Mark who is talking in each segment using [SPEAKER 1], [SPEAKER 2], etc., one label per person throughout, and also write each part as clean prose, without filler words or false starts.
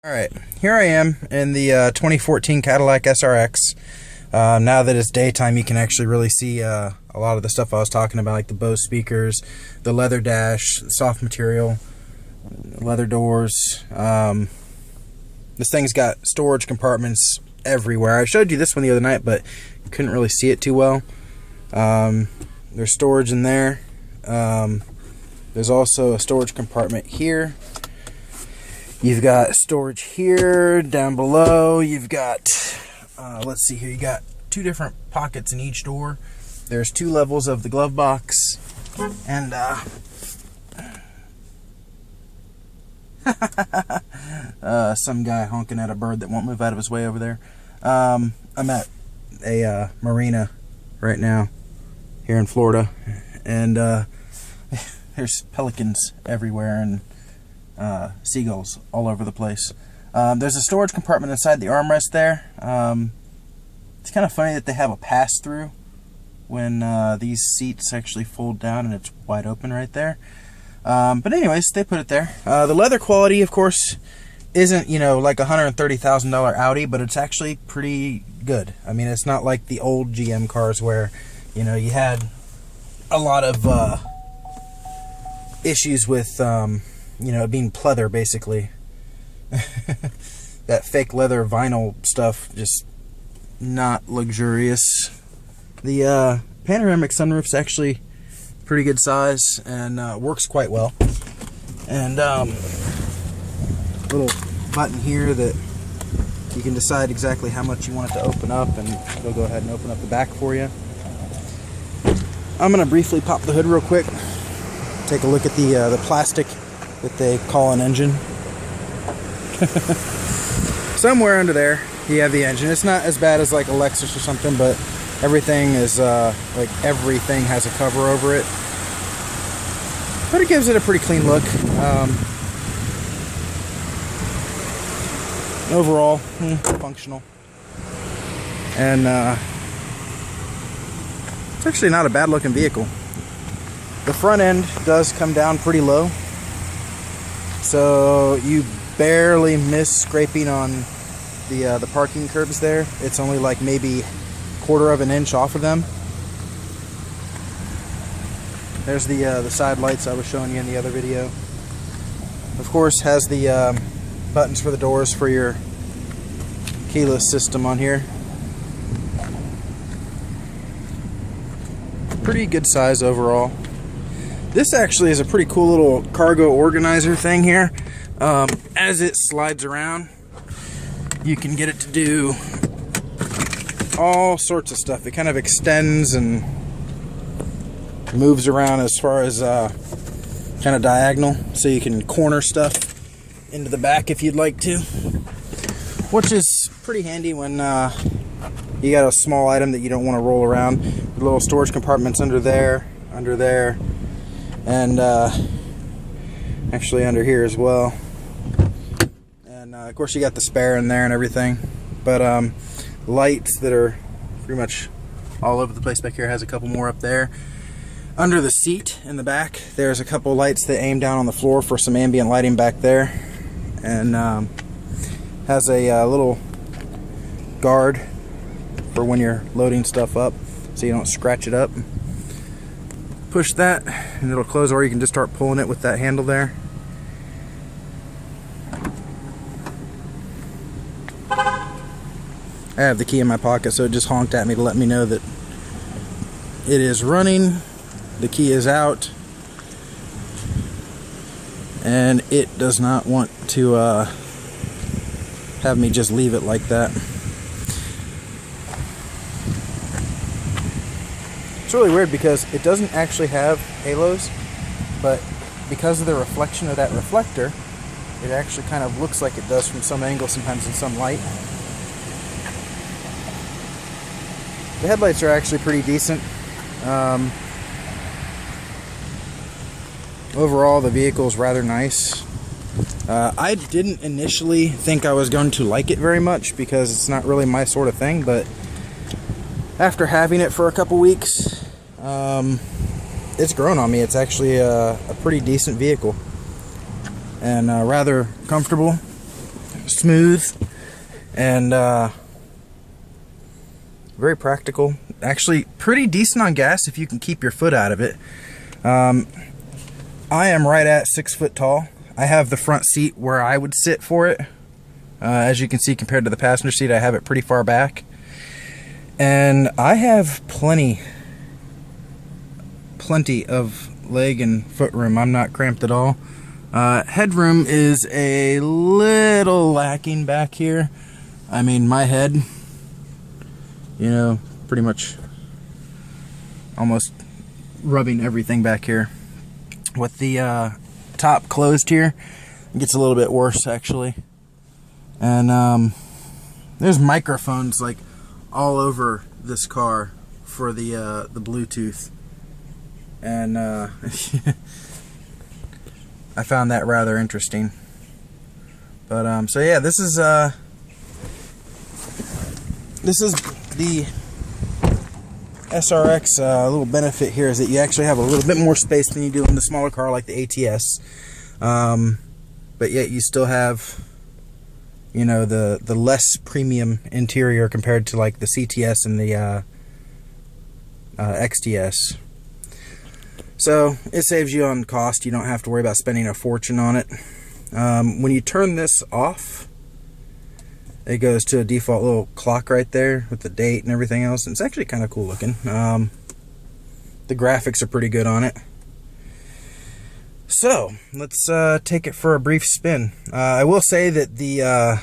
[SPEAKER 1] Alright, here I am in the 2014 Cadillac SRX. Now that it's daytime, you can actually really see a lot of the stuff I was talking about, like the Bose speakers, the leather dash, soft material, leather doors. This thing's got storage compartments everywhere. I showed you this one the other night, but you couldn't really see it too well. There's storage in there. There's also a storage compartment here. You've got storage here, down below. You've got, let's see here, you got two different pockets in each door. There's two levels of the glove box. And, some guy honking at a bird that won't move out of his way over there. I'm at a marina right now here in Florida. And there's pelicans everywhere and seagulls all over the place. There's a storage compartment inside the armrest there. It's kind of funny that they have a pass-through when these seats actually fold down and it's wide open right there. But anyways, they put it there. The leather quality, of course, isn't, you know, like a $130,000 Audi, but it's actually pretty good. I mean, it's not like the old GM cars where, you know, you had a lot of issues with you know, being pleather, basically. That fake leather vinyl stuff, just not luxurious. The panoramic sunroof's actually pretty good size and works quite well. And little button here that you can decide exactly how much you want it to open up, and it'll go ahead and open up the back for you. I'm gonna briefly pop the hood real quick, take a look at the plastic that they call an engine. Somewhere under there you have the engine. It's not as bad as like a Lexus or something, but everything is like everything has a cover over it, but it gives it a pretty clean look. Overall, functional, and it's actually not a bad looking vehicle. The front end does come down pretty low, so you barely miss scraping on the parking curbs there. It's only like maybe 1/4 of an inch off of them. There's the side lights I was showing you in the other video. Of course, has the buttons for the doors for your keyless system on here. Pretty good size overall. This actually is a pretty cool little cargo organizer thing here. As it slides around, you can get it to do all sorts of stuff. It kind of extends and moves around as far as kind of diagonal, so you can corner stuff into the back if you'd like to, which is pretty handy when you got a small item that you don't want to roll around. The little storage compartments under there, and actually under here as well. And of course you got the spare in there and everything, but lights that are pretty much all over the place back here. Has a couple more up there. Under the seat in the back, there's a couple lights that aim down on the floor for some ambient lighting back there, and has a little guard for when you're loading stuff up so you don't scratch it up. Push that and it'll close, or you can just start pulling it with that handle there. I have the key in my pocket, so it just honked at me to let me know that it is running. The key is out, and it does not want to have me just leave it like that. It's really weird because it doesn't actually have halos, but because of the reflection of that reflector, it actually kind of looks like it does from some angle, sometimes in some light. The headlights are actually pretty decent. Overall, the vehicle is rather nice. I didn't initially think I was going to like it very much because it's not really my sort of thing, but after having it for a couple weeks, it's grown on me. It's actually a pretty decent vehicle and rather comfortable. smooth and very practical. Actually pretty decent on gas if you can keep your foot out of it. I am right at 6 foot tall. I have the front seat where I would sit for it. As you can see, compared to the passenger seat, I have it pretty far back. And I have plenty of leg and foot room. I'm not cramped at all. Headroom is a little lacking back here. I mean, my head, you know, pretty much almost rubbing everything back here. With the top closed here, it gets a little bit worse actually. And there's microphones like all over this car for the Bluetooth, and I found that rather interesting. But so yeah, this is the SRX. A little benefit here is that you actually have a little bit more space than you do in the smaller car like the ATS, but yet you still have, you know, the less premium interior compared to like the CTS and the XTS. So it saves you on cost. You don't have to worry about spending a fortune on it. When you turn this off, it goes to a default little clock right there with the date and everything else. And it's actually kind of cool looking. The graphics are pretty good on it. So let's take it for a brief spin. I will say that the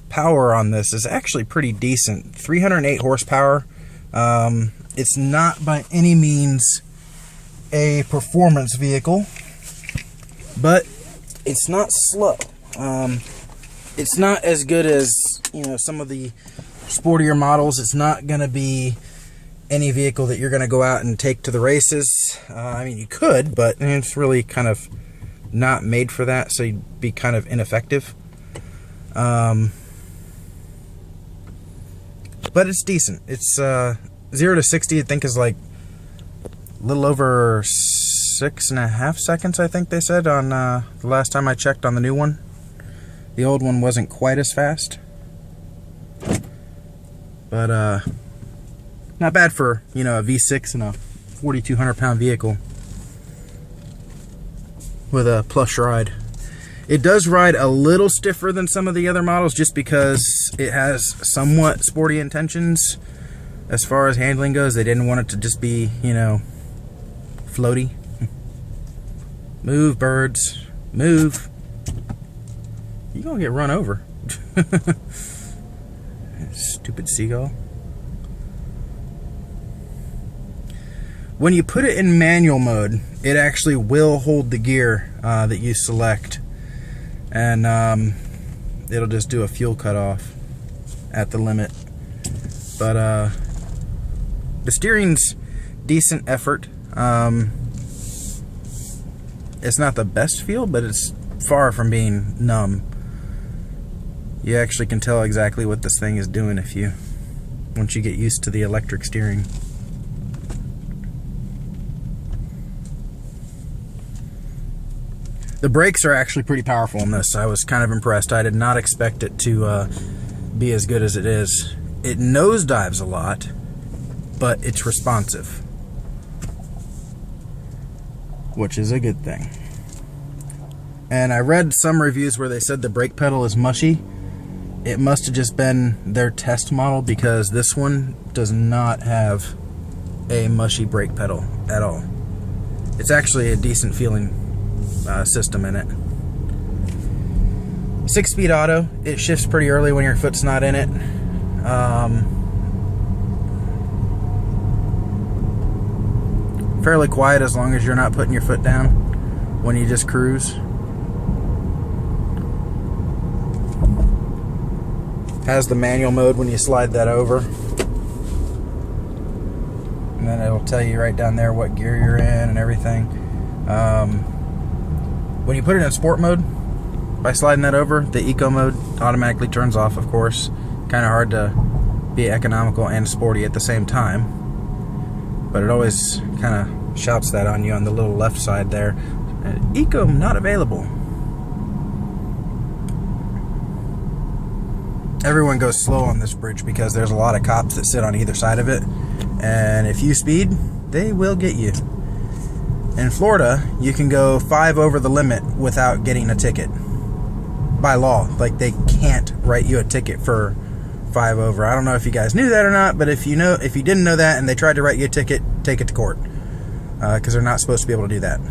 [SPEAKER 1] power on this is actually pretty decent. 308 horsepower. It's not by any means a performance vehicle, but it's not slow. It's not as good as, you know, some of the sportier models. It's not going to be any vehicle that you're going to go out and take to the races. I mean, you could, but it's really kind of not made for that, so you'd be kind of ineffective. But it's decent. It's 0 to 60, I think, is like a little over 6.5 seconds, I think they said on the last time I checked on the new one. The old one wasn't quite as fast, but not bad for, you know, a V6 and a 4,200 pound vehicle with a plush ride. It does ride a little stiffer than some of the other models just because it has somewhat sporty intentions as far as handling goes. They didn't want it to just be, you know, floaty. Move, birds, move. You're gonna get run over. Stupid seagull. When you put it in manual mode, it actually will hold the gear that you select, and it'll just do a fuel cutoff at the limit. But the steering's decent effort. It's not the best feel, but it's far from being numb. You actually can tell exactly what this thing is doing once you get used to the electric steering. The brakes are actually pretty powerful in this. I was kind of impressed. I did not expect it to be as good as it is. It nosedives a lot, but it's responsive, which is a good thing. And I read some reviews where they said the brake pedal is mushy. It must have just been their test model, because this one does not have a mushy brake pedal at all. It's actually a decent feeling system in it. 6-speed auto. It shifts pretty early when your foot's not in it. Fairly quiet as long as you're not putting your foot down when you just cruise. Has the manual mode when you slide that over, and then it'll tell you right down there what gear you're in and everything. When you put it in sport mode, by sliding that over, the eco mode automatically turns off, of course. Kind of hard to be economical and sporty at the same time, but it always kind of shouts that on you on the little left side there. Eco not available. everyone goes slow on this bridge because there's a lot of cops that sit on either side of it, and if you speed, they will get you. In Florida, you can go 5 over the limit without getting a ticket by law. Like, they can't write you a ticket for 5 over. I don't know if you guys knew that or not, but if you didn't know that and they tried to write you a ticket, take it to court, because they're not supposed to be able to do that.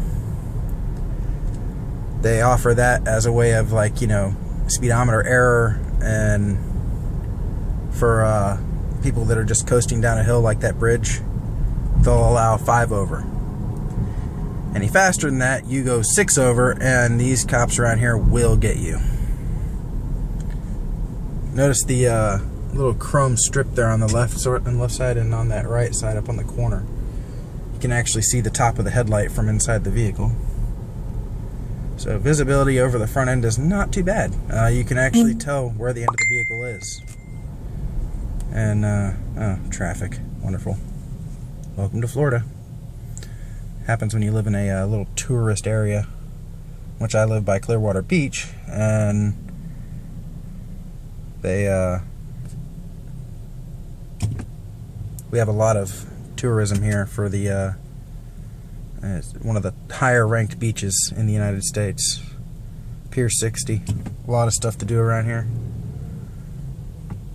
[SPEAKER 1] They offer that as a way of, like, you know, speedometer error, and for people that are just coasting down a hill like that bridge, they'll allow 5 over. Any faster than that, you go 6 over, and these cops around here will get you. Notice the little chrome strip there on the left side, and on that right side up on the corner. You can actually see the top of the headlight from inside the vehicle. So visibility over the front end is not too bad. You can actually tell where the end of the vehicle is. And, oh, traffic. Wonderful. Welcome to Florida. Happens when you live in a little tourist area, which I live by Clearwater Beach, and we have a lot of tourism here for the it's one of the higher ranked beaches in the United States. Pier 60. A lot of stuff to do around here.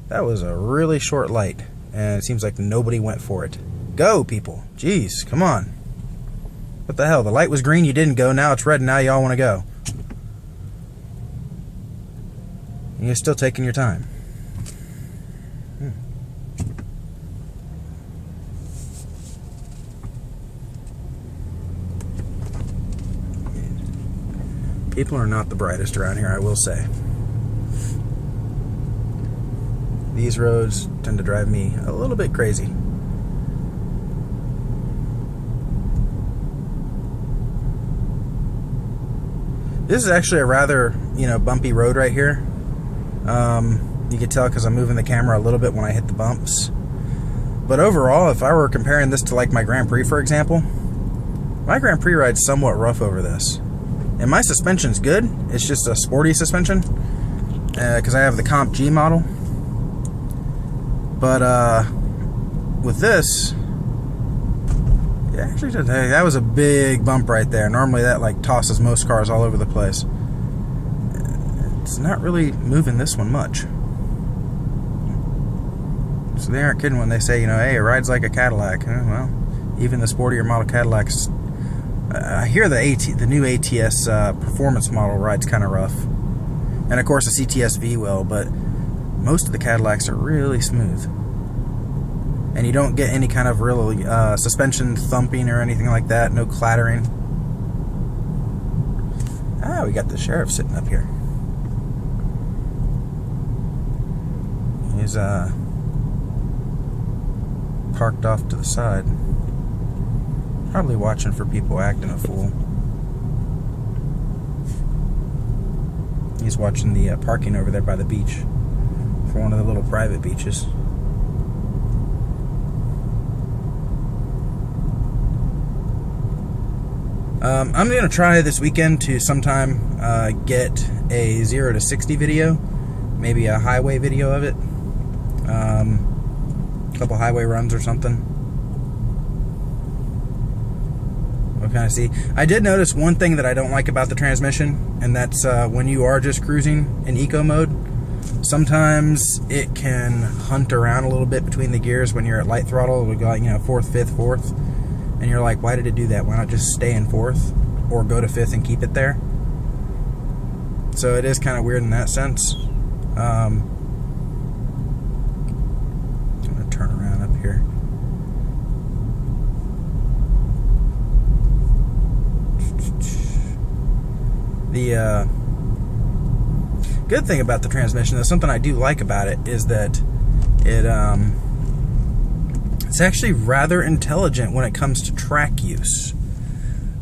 [SPEAKER 1] That was a really short light, and it seems like nobody went for it. Go, people. Jeez, come on. What the hell? The light was green, you didn't go. Now it's red, and now y'all want to go. And you're still taking your time. People are not the brightest around here, I will say. These roads tend to drive me a little bit crazy. This is actually a rather, you know, bumpy road right here. You can tell because I'm moving the camera a little bit when I hit the bumps. But overall, if I were comparing this to like my Grand Prix, for example, my Grand Prix ride's somewhat rough over this. And my suspension's good. It's just a sporty suspension because I have the Comp G model. But with this, yeah, actually, that was a big bump right there. Normally that like tosses most cars all over the place. It's not really moving this one much. So they aren't kidding when they say, you know, hey, it rides like a Cadillac. Well, even the sportier model Cadillacs, I hear the new ATS performance model rides kind of rough. And of course the CTS-V will, but most of the Cadillacs are really smooth. And you don't get any kind of real suspension thumping or anything like that. No clattering. Ah, we got the sheriff sitting up here. He's parked off to the side. Probably watching for people acting a fool. He's watching the parking over there by the beach for one of the little private beaches. I'm going to try this weekend to sometime get a 0 to 60 video, maybe a highway video of it, a couple highway runs or something. We'll kind of see. I did notice one thing that I don't like about the transmission, and that's when you are just cruising in eco mode, sometimes it can hunt around a little bit between the gears when you're at light throttle. We got, you know, 4th, 5th, 4th. And you're like, why did it do that? Why not just stay in 4th or go to 5th and keep it there? So it is kind of weird in that sense. I'm going to turn around up here. The good thing about the transmission, though, something I do like about it, is that it's actually rather intelligent when it comes to track use.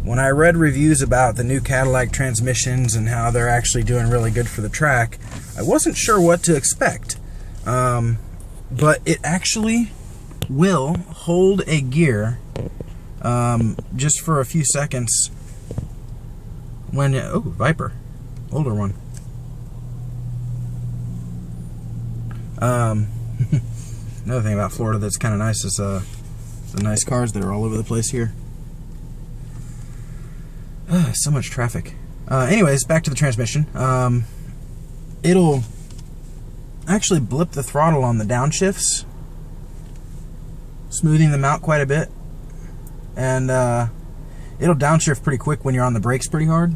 [SPEAKER 1] When I read reviews about the new Cadillac transmissions and how they're actually doing really good for the track, I wasn't sure what to expect. But it actually will hold a gear just for a few seconds when... Oh, Viper. Older one. Another thing about Florida that's kind of nice is the nice cars that are all over the place here. So much traffic. Anyways, back to the transmission. It'll actually blip the throttle on the downshifts, smoothing them out quite a bit. And it'll downshift pretty quick when you're on the brakes pretty hard.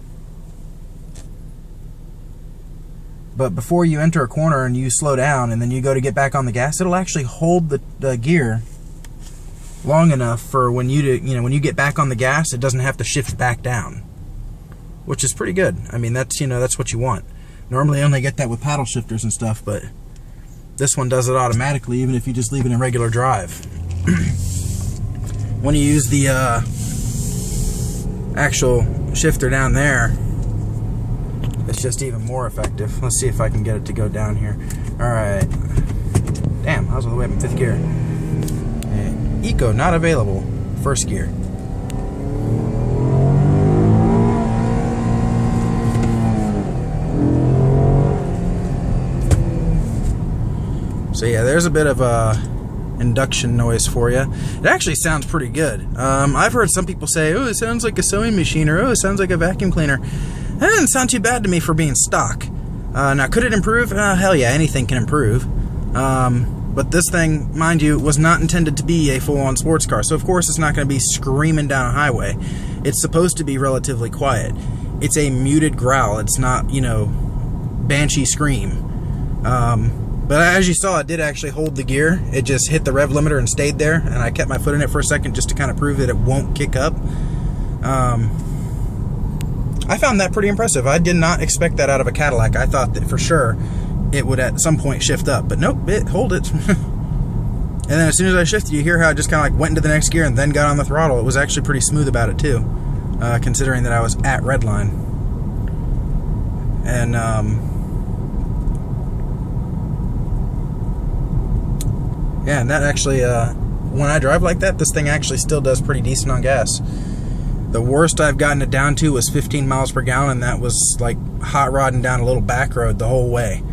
[SPEAKER 1] But before you enter a corner and you slow down and then you go to get back on the gas, it'll actually hold the gear long enough for when when you get back on the gas, it doesn't have to shift back down, which is pretty good. I mean, that's that's what you want. Normally, I only get that with paddle shifters and stuff, but this one does it automatically, even if you just leave it in regular drive. When you use the actual shifter down there, it's just even more effective. Let's see if I can get it to go down here. Alright. Damn, I was all the way up in 5th gear. Eco not available. 1st gear. So yeah, there's a bit of a induction noise for you. It actually sounds pretty good. I've heard some people say, oh, it sounds like a sewing machine, or oh, it sounds like a vacuum cleaner. That doesn't sound too bad to me for being stock. Now, could it improve? Hell yeah, anything can improve. But this thing, mind you, was not intended to be a full-on sports car, so of course it's not going to be screaming down a highway. It's supposed to be relatively quiet. It's a muted growl. It's not, banshee scream. But as you saw, it did actually hold the gear. It just hit the rev limiter and stayed there, and I kept my foot in it for a second just to kind of prove that it won't kick up. I found that pretty impressive. I did not expect that out of a Cadillac. I thought that for sure it would at some point shift up, but nope, it hold it. And then as soon as I shifted, you hear how I just kind of like went into the next gear and then got on the throttle. It was actually pretty smooth about it too, considering that I was at redline. And yeah, and that actually, when I drive like that, this thing actually still does pretty decent on gas. The worst I've gotten it down to was 15 miles per gallon, and that was like hot rodding down a little back road the whole way.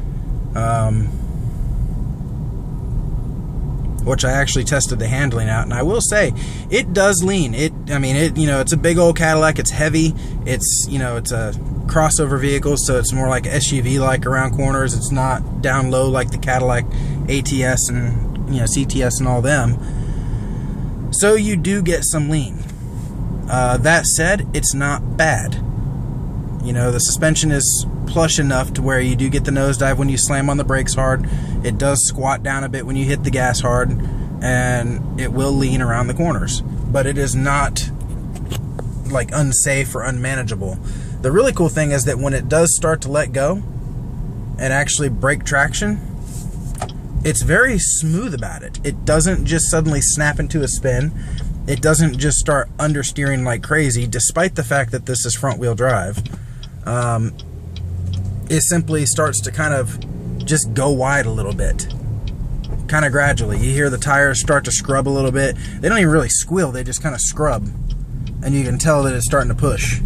[SPEAKER 1] Which I actually tested the handling out, and I will say it does lean. It's a big old Cadillac. It's heavy. It's it's a crossover vehicle, so it's more like SUV like around corners. It's not down low like the Cadillac ATS and CTS and all them. So you do get some lean. That said, it's not bad. The suspension is plush enough to where you do get the nosedive when you slam on the brakes hard. It does squat down a bit when you hit the gas hard, and it will lean around the corners. But it is not like unsafe or unmanageable. The really cool thing is that when it does start to let go and actually break traction, it's very smooth about it. It doesn't just suddenly snap into a spin. It doesn't just start understeering like crazy, despite the fact that this is front-wheel drive. It simply starts to kind of just go wide a little bit, kind of gradually. You hear the tires start to scrub a little bit. They don't even really squeal, they just kind of scrub, and you can tell that it's starting to push.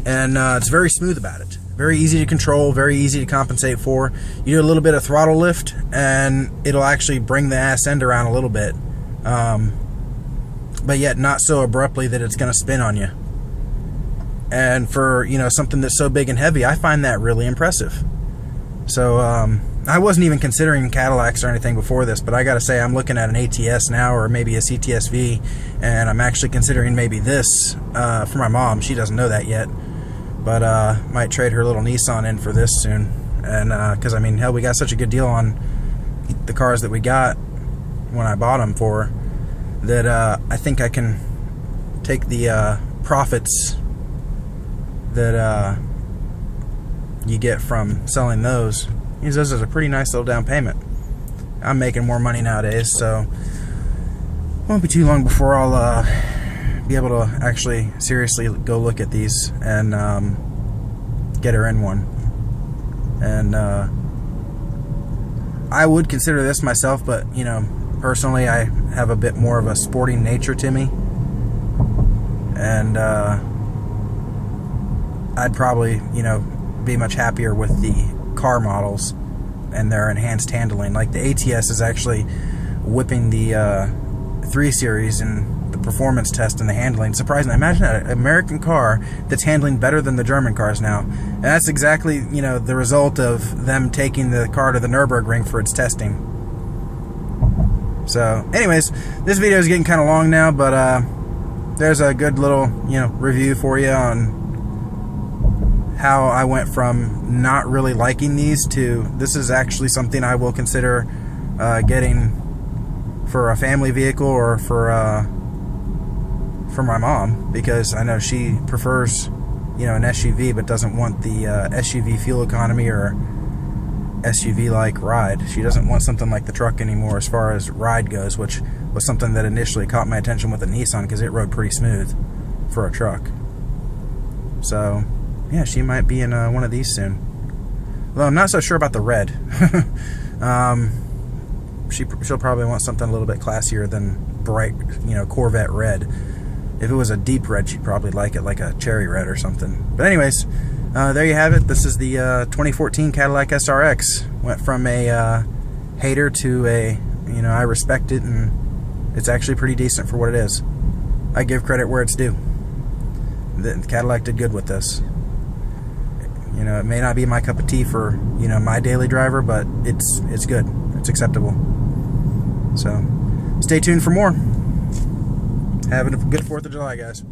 [SPEAKER 1] And it's very smooth about it. Very easy to control, very easy to compensate for. You do a little bit of throttle lift, and it'll actually bring the ass end around a little bit. But yet not so abruptly that it's going to spin on you. And for something that's so big and heavy, I find that really impressive. So I wasn't even considering Cadillacs or anything before this, but I gotta say I'm looking at an ATS now, or maybe a CTS-V, and I'm actually considering maybe this for my mom. She doesn't know that yet, but might trade her little Nissan in for this soon. And because hell, we got such a good deal on the cars that we got when I bought them for, that I think I can take the profits that you get from selling those. Use those as a pretty nice little down payment. I'm making more money nowadays, so it won't be too long before I'll be able to actually seriously go look at these and get her in one. And I would consider this myself, but personally I have a bit more of a sporting nature to me, and I'd probably be much happier with the car models and their enhanced handling. Like the ATS is actually whipping the 3 Series in the performance test and the handling. Surprisingly, imagine an American car that's handling better than the German cars now. And that's exactly, you know, the result of them taking the car to the Nürburgring for its testing. So, anyways, this video is getting kind of long now, but there's a good little, you know, review for you on how I went from not really liking these to this is actually something I will consider getting for a family vehicle or for my mom, because I know she prefers, you know, an SUV but doesn't want the SUV fuel economy or SUV like ride. She doesn't want something like the truck anymore as far as ride goes, which was something that initially caught my attention with the Nissan because it rode pretty smooth for a truck. So yeah, she might be in one of these soon. Although I'm not so sure about the red. She'll probably want something a little bit classier than bright, you know, Corvette red. If it was a deep red, she'd probably like it like a cherry red or something. But anyways, there you have it. This is the 2014 Cadillac SRX. Went from a hater to a, you know, I respect it, and it's actually pretty decent for what it is. I give credit where it's due. The Cadillac did good with this. You know, it may not be my cup of tea for, you know, my daily driver, but it's good. It's acceptable. So, stay tuned for more. Have a good 4th of July, guys.